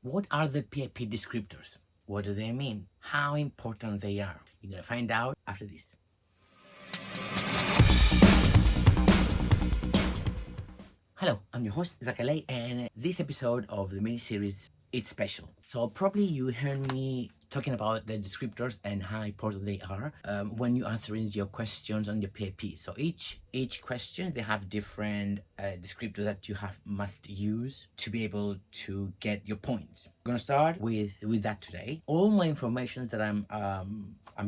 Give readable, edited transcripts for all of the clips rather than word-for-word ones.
What are the PIP descriptors? What do they mean? How important they are? You're gonna find out after this. Hello, I'm your host, Zack, and this episode of the mini-series, it's special. So probably you heard me talking about the descriptors and how important they are when you answering your questions on your PIP. So each question, they have different descriptors that you must use to be able to get your points. I'm gonna start with that today. All my information that I'm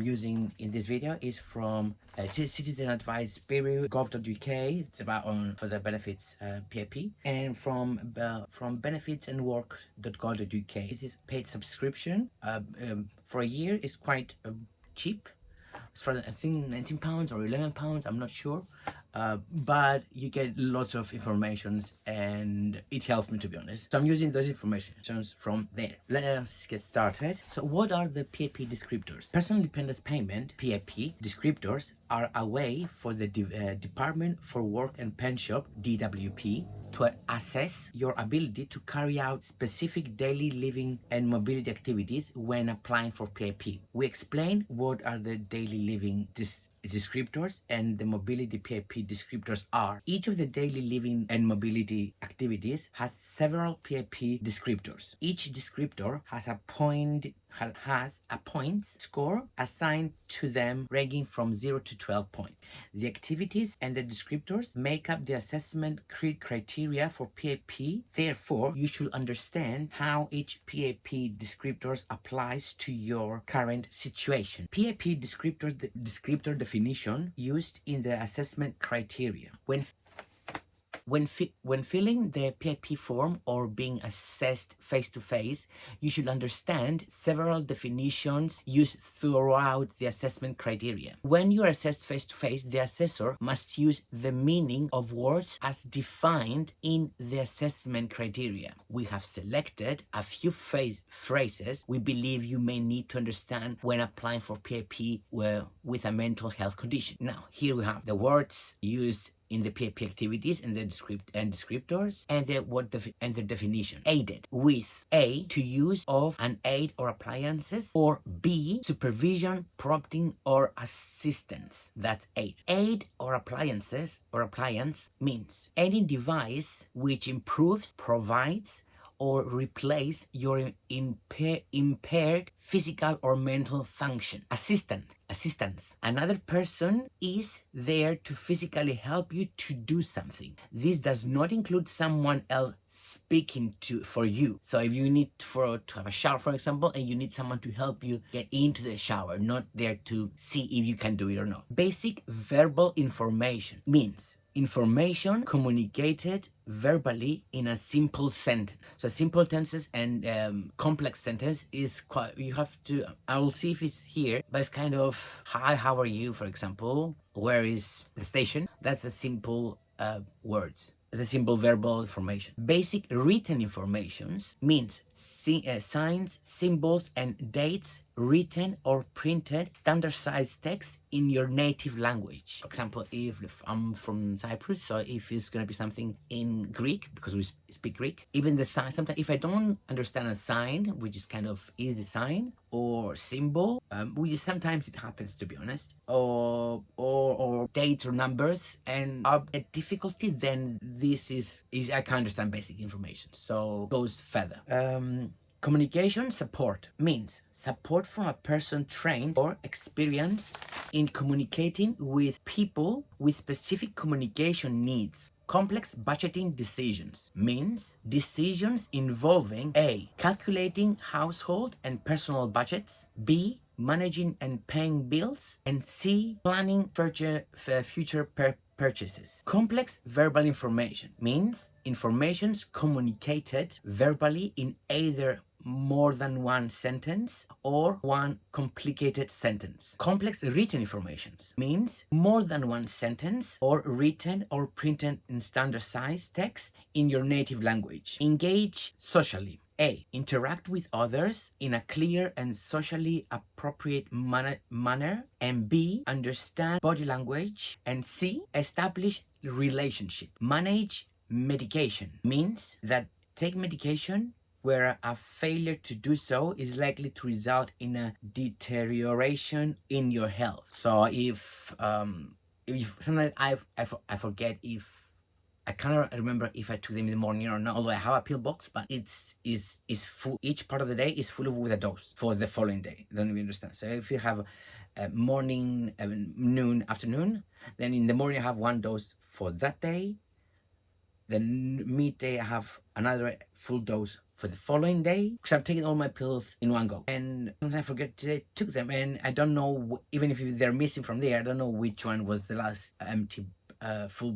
using in this video is from Citizen Advice Bureau gov.uk. It's about for the benefits PIP, and from benefitsandwork.gov.uk. This is paid subscription. For a year is quite cheap. It's for I think £19 or £11. I'm not sure. But you get lots of information and it helps me, to be honest. So I'm using those informations from there. Let's get started. So what are the PIP descriptors? Personal dependence payment, PIP descriptors, are a way for the Department for Work and Pension, DWP, to assess your ability to carry out specific daily living and mobility activities when applying for PIP. We explain what are the daily living descriptors and the mobility PIP descriptors are. Each of the daily living and mobility activities has several PIP descriptors. Each descriptor has a point score assigned to them ranging from 0 to 12 points. The activities and the descriptors make up the assessment criteria for PIP. Therefore, you should understand how each PIP descriptor applies to your current situation. PIP descriptor definition used in the assessment criteria. When filling the PIP form or being assessed face-to-face, you should understand several definitions used throughout the assessment criteria. When you are assessed face-to-face, the assessor must use the meaning of words as defined in the assessment criteria. We have selected a few phrases we believe you may need to understand when applying for PIP with a mental health condition. Now, here we have the words used in the PIP activities and the descriptors and the definition. Aided with A, to use of an aid or appliances, or B, supervision, prompting or assistance. That's aid. Aid or appliance means any device which improves, provides, or replace your impaired physical or mental function. Assistance. Another person is there to physically help you to do something. This does not include someone else speaking for you. So if you need to have a shower, for example, and you need someone to help you get into the shower, not there to see if you can do it or not. Basic verbal information means information communicated verbally in a simple sentence. So simple tenses and complex sentence is quite, you have to, I will see if it's here, but it's kind of, hi, how are you, for example, where is the station? That's a simple words. It's a simple verbal information. Basic written information means signs, symbols, and dates written or printed standard-sized text in your native language. For example, if I'm from Cyprus, so if it's going to be something in Greek, because we speak Greek, even the sign, sometimes if I don't understand a sign, which is kind of easy sign, or symbol, which is sometimes it happens, to be honest, or dates or numbers, and a difficulty, then this is I can understand basic information. So goes further. Communication support means support from a person trained or experienced in communicating with people with specific communication needs. Complex budgeting decisions means decisions involving A, calculating household and personal budgets, B, managing and paying bills, and C, planning future purchases. Complex verbal information means informations communicated verbally in either more than one sentence or one complicated sentence. Complex written information means more than one sentence or written or printed in standard-sized text in your native language. Engage socially. A. Interact with others in a clear and socially appropriate manner. And B. Understand body language. And C. Establish relationship. Manage medication means that take medication where a failure to do so is likely to result in a deterioration in your health. So if sometimes I forget if I cannot remember if I took them in the morning or not, although I have a pill box, but it's full. Each part of the day is full with a dose for the following day. Don't you understand? So if you have morning, noon, afternoon, then in the morning I have one dose for that day. Then midday I have another full dose for the following day, because I'm taking all my pills in one go, and sometimes I forget to took them, and I don't know, even if they're missing from there, I don't know which one was the last empty full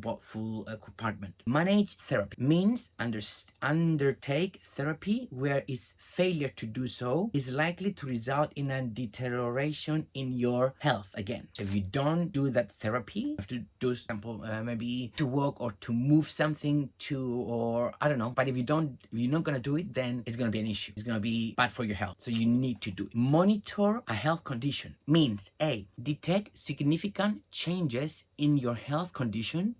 compartment. Manage therapy means undertake therapy where its failure to do so is likely to result in a deterioration in your health. Again, so if you don't do that therapy, you have to do, for example, maybe to walk or to move something or I don't know. But if you're not gonna do it, then it's gonna be an issue. It's gonna be bad for your health. So you need to do it. Monitor a health condition means A, detect significant changes in your health condition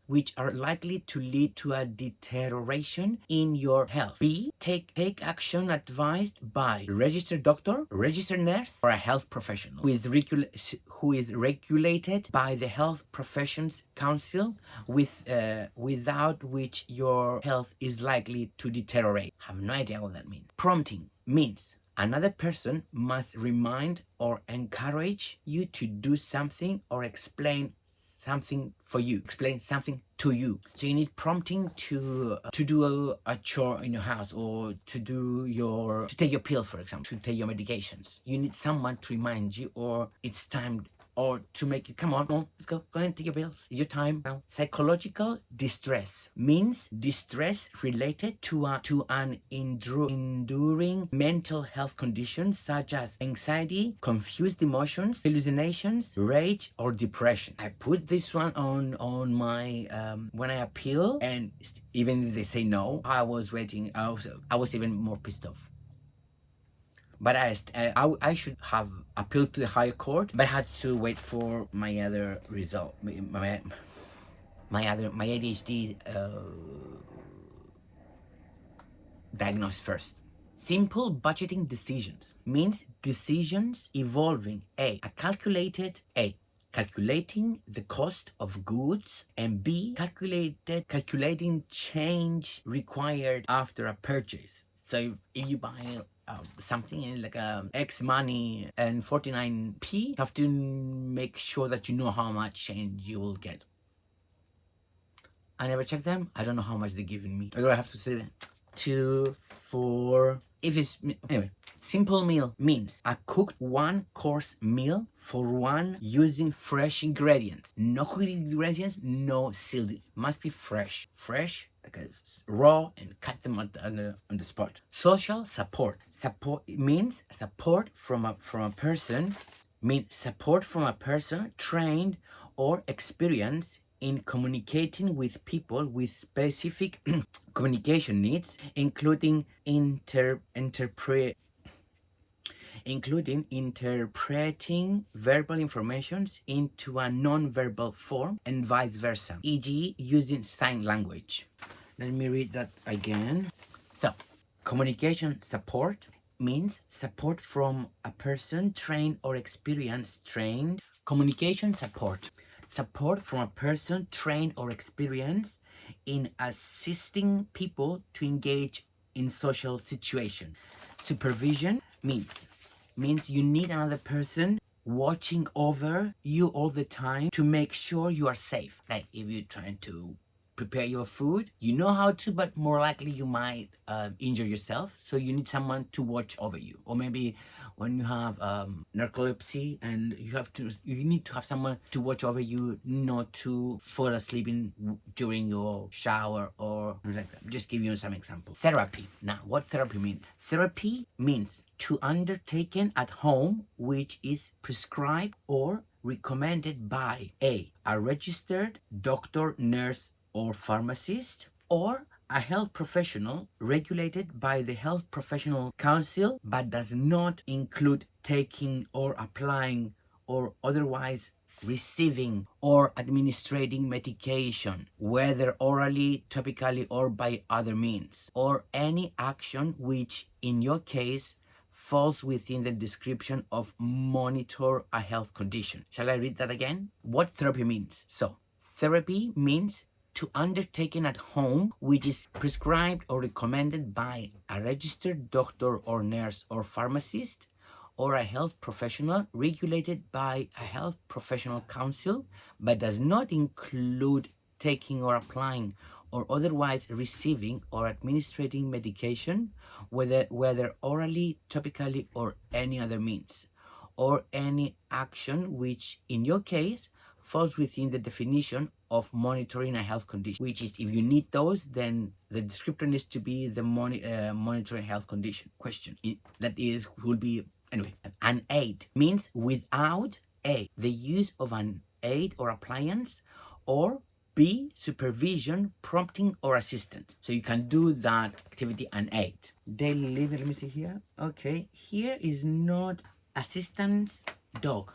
which are likely to lead to a deterioration in your health. B, take action advised by a registered doctor, registered nurse, or a health professional who is regulated by the Health Professions Council, without which your health is likely to deteriorate. I have no idea what that means. Prompting means another person must remind or encourage you to do something or explain something for you, explain something to you. So you need prompting to do a chore in your house, or to take your pills, for example, to take your medications. You need someone to remind you, or it's time, or to make you, come on, let's go and take your pills. It's your time now. Psychological distress means distress related to an enduring mental health condition such as anxiety, confused emotions, hallucinations, rage, or depression. I put this one on my when I appeal, and even if they say no, I was waiting. I was even more pissed off. But I should have appealed to the higher court, but I had to wait for my other result, my ADHD diagnosed first. Simple budgeting decisions means decisions involving calculating the cost of goods, and B, calculating change required after a purchase. So if you buy something in like X money and 49p, you have to make sure that you know how much change you will get. I never check them. I don't know how much they're giving me. I have to say that. 2, 4. If it's anyway, simple meal means a cooked one-course meal for one using fresh ingredients. No cooked ingredients, no sealed. Must be fresh, like raw, and cut them on the spot. Social support means support from a person. Means support from a person trained or experienced in communicating with people with specific communication needs, including interpreting verbal informations into a non-verbal form and vice versa, e.g. using sign language. Let me read that again. So, communication support means support from a person trained or experienced communication support from a person trained or experienced in assisting people to engage in social situations. Supervision means you need another person watching over you all the time to make sure you are safe. Like if you're trying to prepare your food, you know how to, but more likely you might injure yourself, so you need someone to watch over you. Or maybe when you have narcolepsy, and you need to have someone to watch over you, not to fall asleep during your shower or like that. Just give you some examples. Therapy. Now, what therapy means? Therapy means to undertaken at home, which is prescribed or recommended by a registered doctor, nurse, or pharmacist, or a health professional regulated by the Health Professional Council, but does not include taking or applying or otherwise receiving or administering medication, whether orally, topically, or by other means, or any action which, in your case, falls within the description of monitor a health condition. Shall I read that again? What therapy means? So, therapy means to undertaken at home, which is prescribed or recommended by a registered doctor or nurse or pharmacist, or a health professional regulated by a health professional council, but does not include taking or applying or otherwise receiving or administering medication, whether orally, topically, or any other means, or any action which, in your case, falls within the definition of monitoring a health condition, which is, if you need those, then the descriptor needs to be the monitoring health condition question. That is, will be, anyway, an aid means without A, the use of an aid or appliance, or B, supervision, prompting, or assistance. So you can do that activity and aid. Daily living, let me see here. Okay, here is not assistance dog.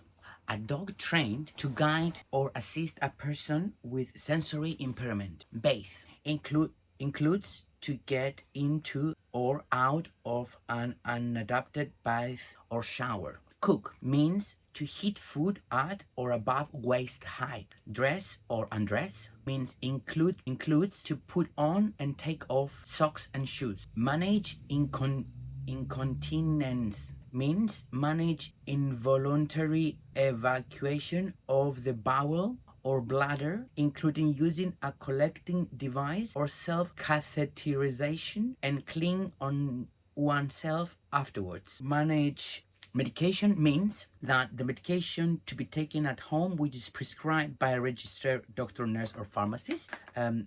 A dog trained to guide or assist a person with sensory impairment. Bathe includes to get into or out of an unadapted bath or shower. Cook means to heat food at or above waist height. Dress or undress means includes to put on and take off socks and shoes. Manage incontinence means manage involuntary evacuation of the bowel or bladder, including using a collecting device or self-catheterization, and clean on oneself afterwards. Manage medication means that the medication to be taken at home, which is prescribed by a registered doctor, nurse, or pharmacist.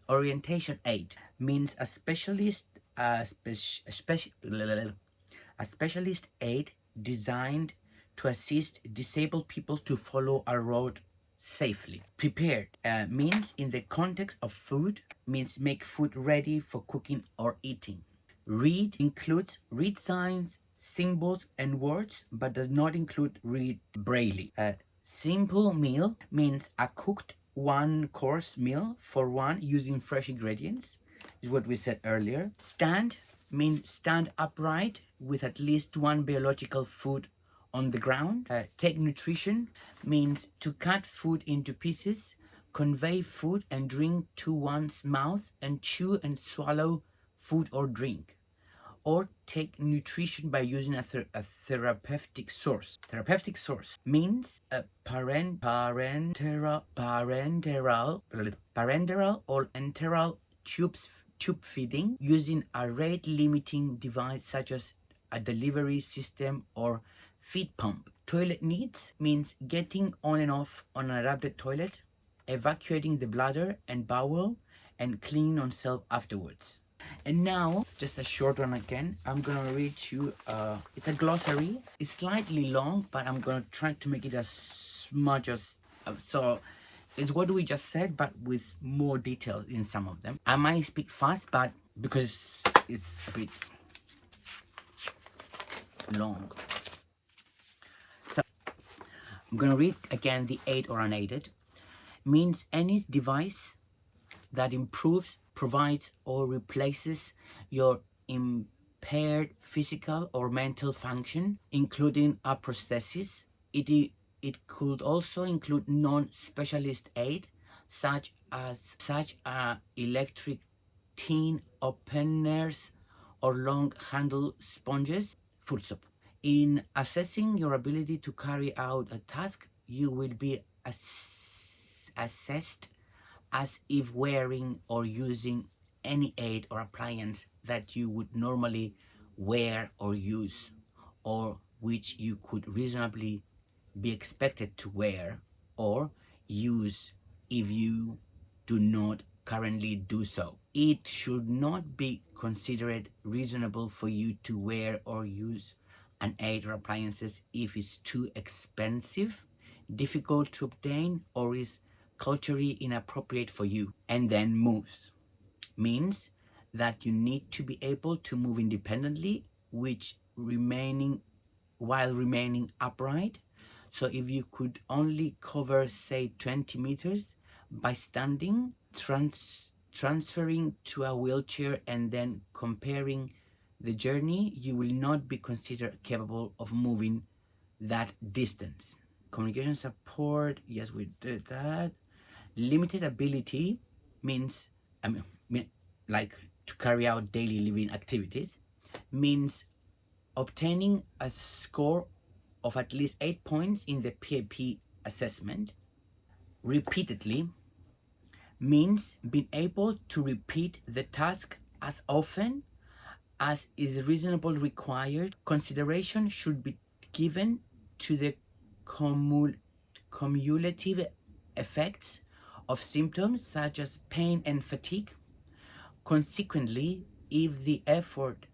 Orientation aid means a specialist aid designed to assist disabled people to follow a road safely. Prepared means in the context of food, means make food ready for cooking or eating. Read includes read signs, symbols, and words, but does not include read braille. Simple meal means a cooked one-course meal for one using fresh ingredients, is what we said earlier. Stand means stand upright with at least one biological food on the ground. Take nutrition means to cut food into pieces, convey food and drink to one's mouth, and chew and swallow food or drink. Or take nutrition by using a therapeutic source. Therapeutic source means a parenteral or enteral tube feeding using a rate limiting device such as a delivery system or feed pump. Toilet needs means getting on and off on an adapted toilet, evacuating the bladder and bowel, and cleaning oneself afterwards. And now, just a short one again. I'm gonna read you, it's a glossary. It's slightly long, but I'm gonna try to make it as much as, so it's what we just said, but with more detail in some of them. I might speak fast, but because it's a bit long. So I'm gonna read again the aid or unaided. Means any device that improves, provides, or replaces your impaired physical or mental function, including a prosthesis. It could also include non-specialist aid, such as electric tin openers or long-handled sponges. Full stop. In assessing your ability to carry out a task, you will be assessed as if wearing or using any aid or appliance that you would normally wear or use, or which you could reasonably be expected to wear or use if you do not currently do so. It should not be considered reasonable for you to wear or use an aid or appliances if it's too expensive, difficult to obtain, or is culturally inappropriate for you. And then moves means that you need to be able to move independently, while remaining upright, So if you could only cover, say, 20 meters by standing, transferring to a wheelchair, and then comparing the journey, you will not be considered capable of moving that distance. Communication support, yes, we did that. Limited ability means, like to carry out daily living activities, means obtaining a score of at least 8 points in the PIP assessment repeatedly, means being able to repeat the task as often as is reasonably required. Consideration should be given to the cumulative effects of symptoms such as pain and fatigue. Consequently, if the effort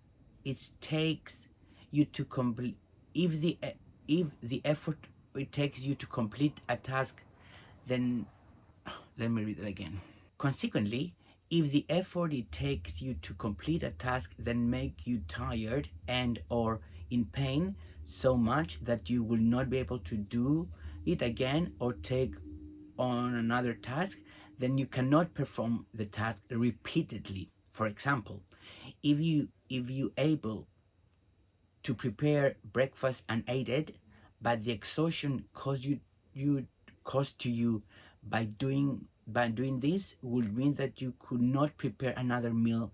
it takes you to complete if the effort it takes you to complete a task, then let me read it again. Consequently, if the effort it takes you to complete a task then make you tired and or in pain so much that you will not be able to do it again or take on another task, then you cannot perform the task repeatedly. For example, if you able to prepare breakfast unaided, but the exhaustion caused to you by doing this would mean that you could not prepare another meal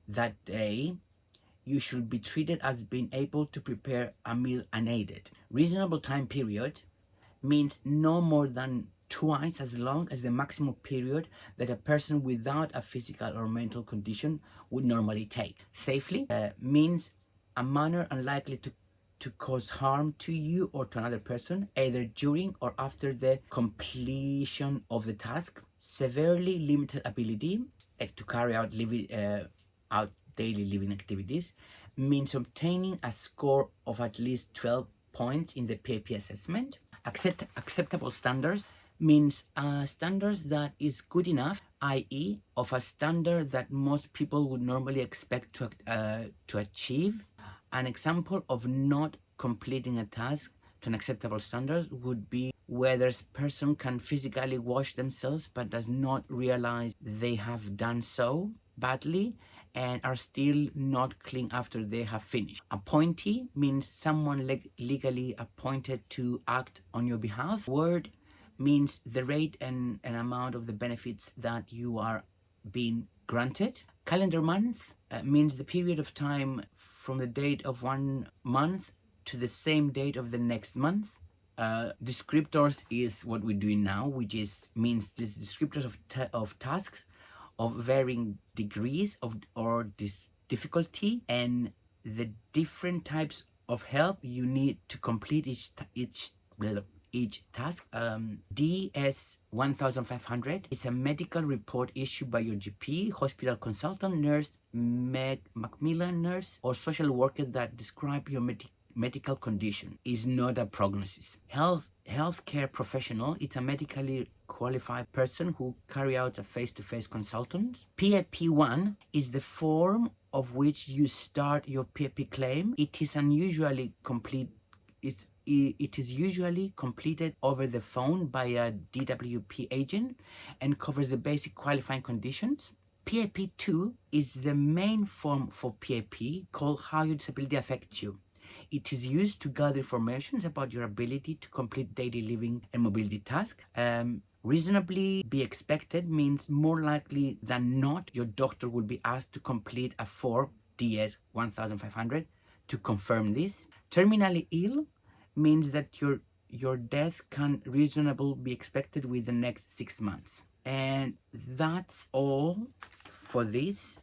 that day, you should be treated as being able to prepare a meal unaided. Reasonable time period means no more than twice as long as the maximum period that a person without a physical or mental condition would normally take. Safely means a manner unlikely to cause harm to you or to another person, either during or after the completion of the task. Severely limited ability to carry out daily living activities means obtaining a score of at least 12 points in the PIP assessment. Acceptable standards means standards that is good enough, i.e. of a standard that most people would normally expect to achieve. An example of not completing a task to an acceptable standard would be whether a person can physically wash themselves but does not realize they have done so badly and are still not clean after they have finished. Appointee means someone legally appointed to act on your behalf. Word means the rate and amount of the benefits that you are being granted. Calendar month means the period of time from the date of one month to the same date of the next month. Descriptors is what we're doing now, which means these descriptors of tasks of varying degrees of this difficulty and the different types of help you need to complete each task. DS 1500 is a medical report issued by your GP, hospital consultant, nurse, Macmillan nurse, or social worker that describe your medical condition. Is not a prognosis. Healthcare professional, it's a medically qualified person who carry out a face-to-face consultant. PIP1 is the form of which you start your PIP claim. It is unusually complete. It is usually completed over the phone by a DWP agent and covers the basic qualifying conditions. PIP2 is the main form for PIP called How Your Disability Affects You. It is used to gather information about your ability to complete daily living and mobility tasks. Reasonably be expected means more likely than not your doctor will be asked to complete a form DS 1500 to confirm this. Terminally ill means that your death can reasonably be expected within the next 6 months. And that's all for this.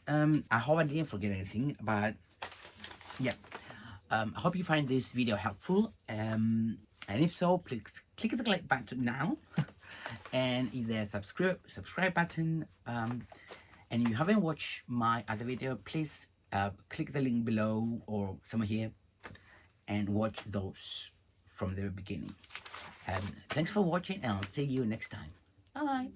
I hope I didn't forget anything, but yeah. I hope you find this video helpful. And if so, please click the like button now. And the subscribe button. And if you haven't watched my other video, please click the link below or somewhere here and watch those from the beginning. Thanks for watching, and I'll see you next time. Bye.